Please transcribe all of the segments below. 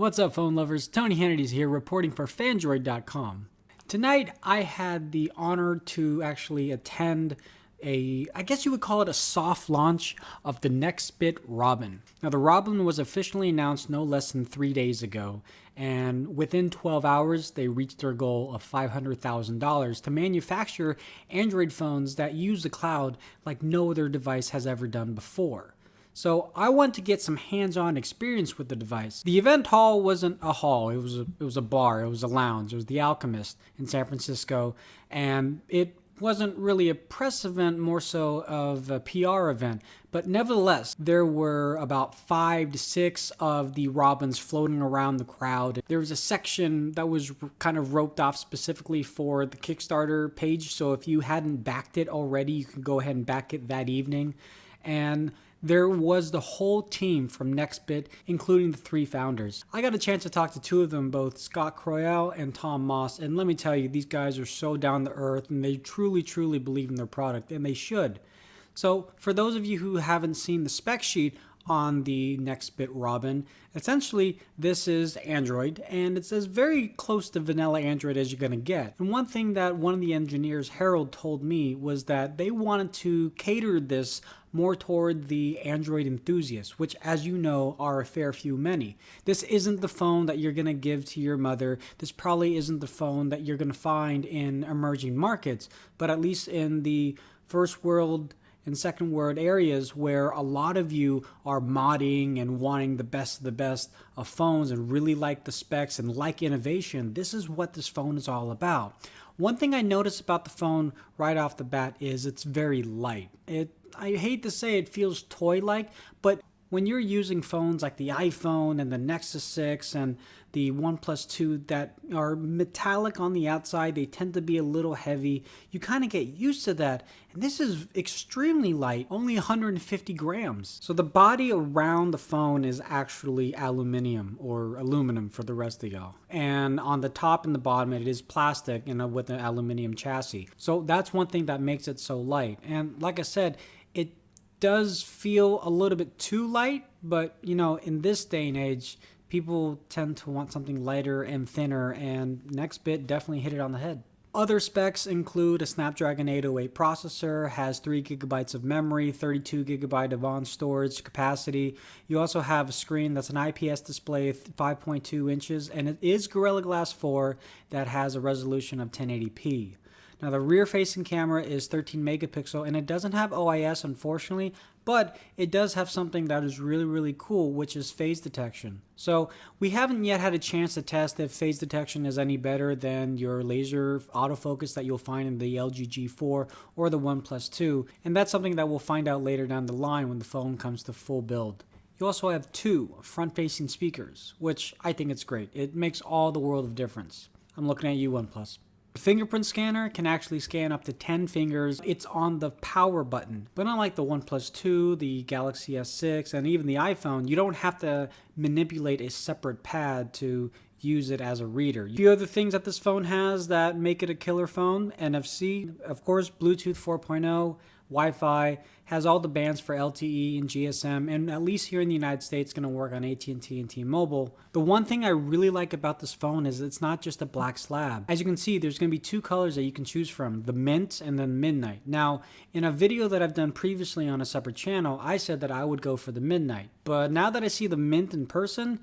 What's up, phone lovers? Tony Hannity's here reporting for Phandroid.com. Tonight, I had the honor to actually attend I guess you would call it a soft launch of the Nexbit Robin. Now, the Robin was officially announced no less than 3 days ago, and within 12 hours, they reached their goal of $500,000 to manufacture Android phones that use the cloud like no other device has ever done before. So I want to get some hands-on experience with the device. The event hall wasn't a hall, it was a bar, it was a lounge, it was the Alchemist in San Francisco, and it wasn't really a press event, more so of a PR event. But nevertheless, there were about 5 to 6 of the Robins floating around the crowd. There was a section that was kind of roped off specifically for the Kickstarter page, so if you hadn't backed it already, you can go ahead and back it that evening. And there was the whole team from Nexbit, including the 3 founders. I got a chance to talk to 2 of them, both Scott Croyle and Tom Moss, and let me tell you, these guys are so down to earth and they truly believe in their product, and they should. So for those of you who haven't seen the spec sheet on the Nexbit Robin, essentially this is Android, and it's as very close to vanilla Android as you're going to get. And one thing that one of the engineers, Harold, told me was that they wanted to cater this more toward the Android enthusiasts, which, as you know, are a fair few many. This isn't the phone that you're going to give to your mother. This probably isn't the phone that you're going to find in emerging markets, but at least in the first world and second world areas where a lot of you are modding and wanting the best of the best of phones and really like the specs and like innovation, this is what this phone is all about. One thing I noticed about the phone right off the bat is it's very light. I hate to say it feels toy-like, but when you're using phones like the iPhone and the Nexus 6 and the OnePlus 2 that are metallic on the outside, they tend to be a little heavy. You kind of get used to that. And this is extremely light, only 150 grams. So the body around the phone is actually aluminum, or aluminum for the rest of y'all. And on the top and the bottom, it is plastic with an aluminum chassis. So that's one thing that makes it so light. And like I said, it does feel a little bit too light, but you know, in this day and age, people tend to want something lighter and thinner, and Nexbit definitely hit it on the head. Other specs include a Snapdragon 808 processor, has 3 gigabytes of memory, 32 gigabyte of on-storage capacity. You also have a screen that's an IPS display, 5.2 inches, and it is Gorilla Glass 4 that has a resolution of 1080p. Now, the rear-facing camera is 13 megapixel, and it doesn't have OIS, unfortunately, but it does have something that is really cool, which is phase detection. So we haven't yet had a chance to test if phase detection is any better than your laser autofocus that you'll find in the LG G4 or the OnePlus 2, and that's something that we'll find out later down the line when the phone comes to full build. You also have 2 front-facing speakers, which I think it's great. It makes all the world of difference. I'm looking at you, OnePlus. The fingerprint scanner can actually scan up to 10 fingers. It's on the power button. But unlike the OnePlus 2, the Galaxy S6, and even the iPhone, you don't have to manipulate a separate pad to use it as a reader. A few other things that this phone has that make it a killer phone: NFC, of course, Bluetooth 4.0, Wi-Fi, has all the bands for LTE and GSM, and at least here in the United States, it's going to work on AT&T and T-Mobile. The one thing I really like about this phone is it's not just a black slab. As you can see, there's going to be 2 colors that you can choose from, the mint and then midnight. Now, in a video that I've done previously on a separate channel, I said that I would go for the midnight. But now that I see the mint in person,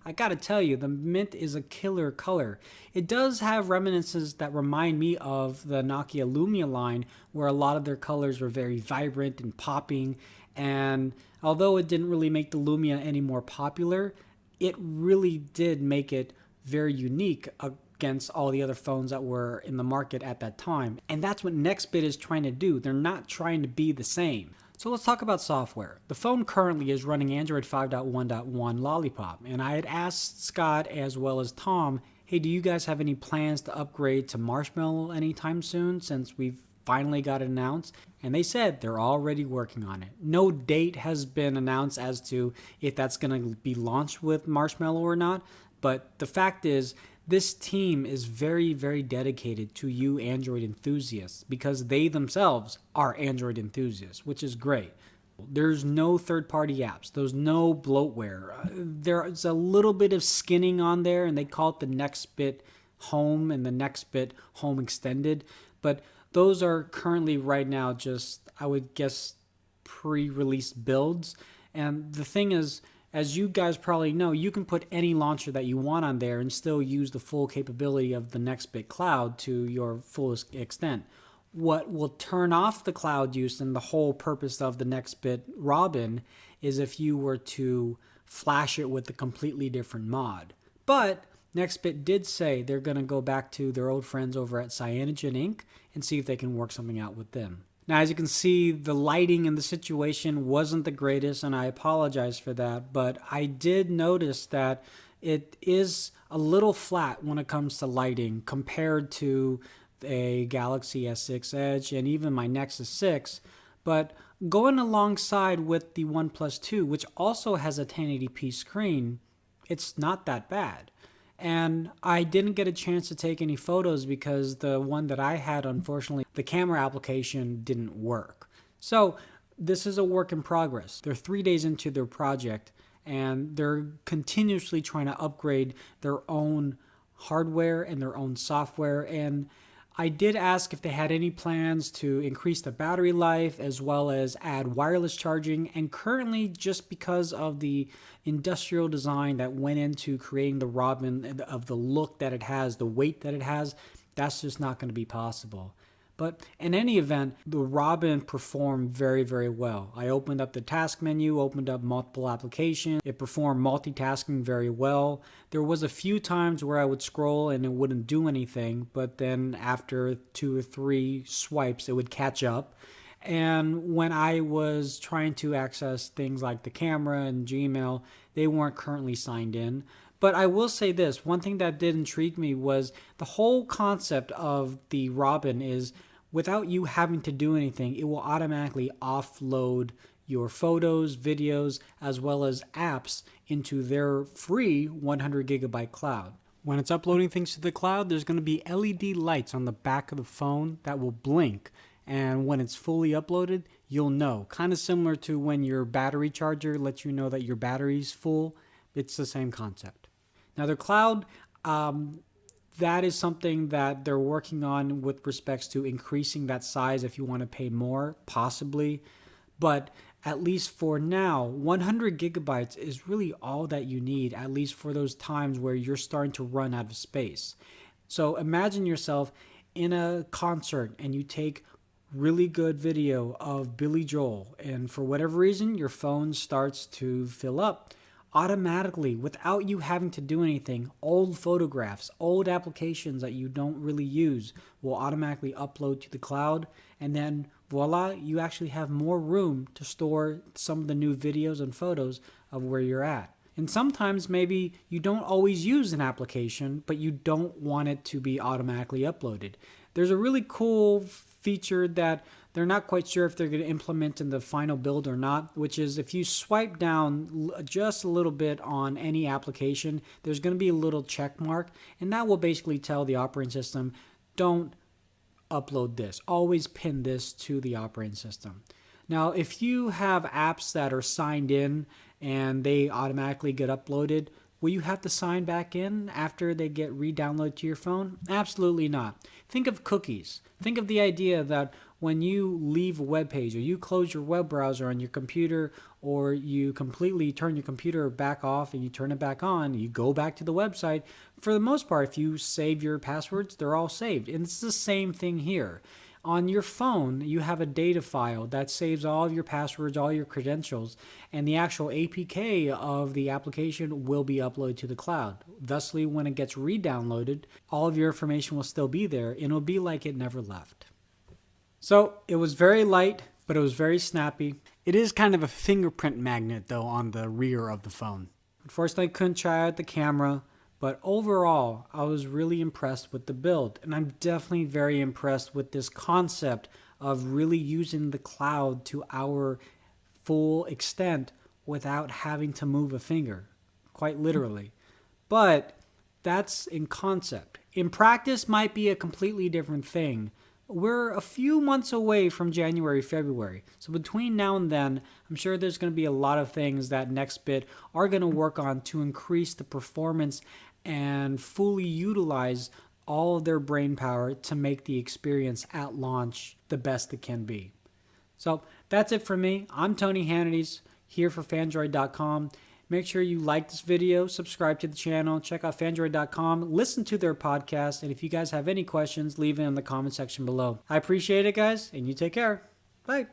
I gotta tell you, the mint is a killer color. It does have reminiscences that remind me of the Nokia Lumia line, where a lot of their colors were very vibrant and popping, and although it didn't really make the Lumia any more popular, it really did make it very unique against all the other phones that were in the market at that time. And that's what Nexbit is trying to do. They're not trying to be the same. So let's talk about software. The phone currently is running Android 5.1.1 Lollipop, and I had asked Scott as well as Tom, hey, do you guys have any plans to upgrade to Marshmallow anytime soon, since we've finally got it announced? And they said they're already working on it. No date has been announced as to if that's going to be launched with Marshmallow or not, but the fact is, this team is very dedicated to you Android enthusiasts, because they themselves are Android enthusiasts, which is great. There's no third-party apps. There's no bloatware. There's a little bit of skinning on there, and they call it the Nexbit Home and the Nexbit Home Extended. But those are currently right now just, I would guess, pre-release builds. And the thing is, as you guys probably know, you can put any launcher that you want on there and still use the full capability of the Nexbit cloud to your fullest extent. What will turn off the cloud use and the whole purpose of the Nexbit Robin is if you were to flash it with a completely different mod. But Nexbit did say they're going to go back to their old friends over at Cyanogen Inc. and see if they can work something out with them. Now, as you can see, the lighting in the situation wasn't the greatest, and I apologize for that, but I did notice that it is a little flat when it comes to lighting compared to a Galaxy S6 Edge and even my Nexus 6. But going alongside with the OnePlus 2, which also has a 1080p screen, it's not that bad. And I didn't get a chance to take any photos because the one that I had, unfortunately, the camera application didn't work. So this is a work in progress. They're 3 days into their project and they're continuously trying to upgrade their own hardware and their own software. And I did ask if they had any plans to increase the battery life as well as add wireless charging. And currently, just because of the industrial design that went into creating the Robin, of the look that it has, the weight that it has, that's just not going to be possible. But in any event, the Robin performed very, very well. I opened up the task menu, opened up multiple applications. It performed multitasking very well. There was a few times where I would scroll and it wouldn't do anything, but then after 2 or 3 swipes, it would catch up. And when I was trying to access things like the camera and Gmail, they weren't currently signed in. But I will say this, one thing that did intrigue me was the whole concept of the Robin is without you having to do anything, it will automatically offload your photos, videos, as well as apps into their free 100 gigabyte cloud. When it's uploading things to the cloud, there's going to be LED lights on the back of the phone that will blink. And when it's fully uploaded, you'll know. Kind of similar to when your battery charger lets you know that your battery's full. It's the same concept. Now, their cloud, that is something that they're working on with respects to increasing that size if you want to pay more, possibly. But at least for now, 100 gigabytes is really all that you need, at least for those times where you're starting to run out of space. So imagine yourself in a concert and you take really good video of Billy Joel, and for whatever reason, your phone starts to fill up. Automatically, without you having to do anything, old photographs, old applications that you don't really use will automatically upload to the cloud, and then voila, you actually have more room to store some of the new videos and photos of where you're at. And sometimes maybe you don't always use an application, but you don't want it to be automatically uploaded. There's a really cool feature that they're not quite sure if they're going to implement in the final build or not, which is if you swipe down just a little bit on any application, there's going to be a little check mark, and that will basically tell the operating system, don't upload this. Always pin this to the operating system. Now, if you have apps that are signed in and they automatically get uploaded, will you have to sign back in after they get re-downloaded to your phone? Absolutely not. Think of cookies. Think of the idea that when you leave a web page or you close your web browser on your computer, or you completely turn your computer back off and you turn it back on, you go back to the website, for the most part, if you save your passwords, they're all saved. And it's the same thing here. On your phone, you have a data file that saves all of your passwords, all your credentials, and the actual APK of the application will be uploaded to the cloud. Thusly, when it gets re-downloaded, all of your information will still be there, and it'll be like it never left. So it was very light, but it was very snappy. It is kind of a fingerprint magnet, though, on the rear of the phone. Unfortunately, I couldn't try out the camera. But overall, I was really impressed with the build, and I'm definitely very impressed with this concept of really using the cloud to our full extent without having to move a finger, quite literally. But that's in concept. In practice might be a completely different thing, we're a few months away from January, February. So between now and then, I'm sure there's going to be a lot of things that Nexbit are going to work on to increase the performance and fully utilize all of their brain power to make the experience at launch the best it can be. So that's it for me. I'm Tony Hannity's here for Phandroid.com. Make sure you like this video, subscribe to the channel, check out Phandroid.com, listen to their podcast, and if you guys have any questions, leave it in the comment section below. I appreciate it, guys, and you take care. Bye.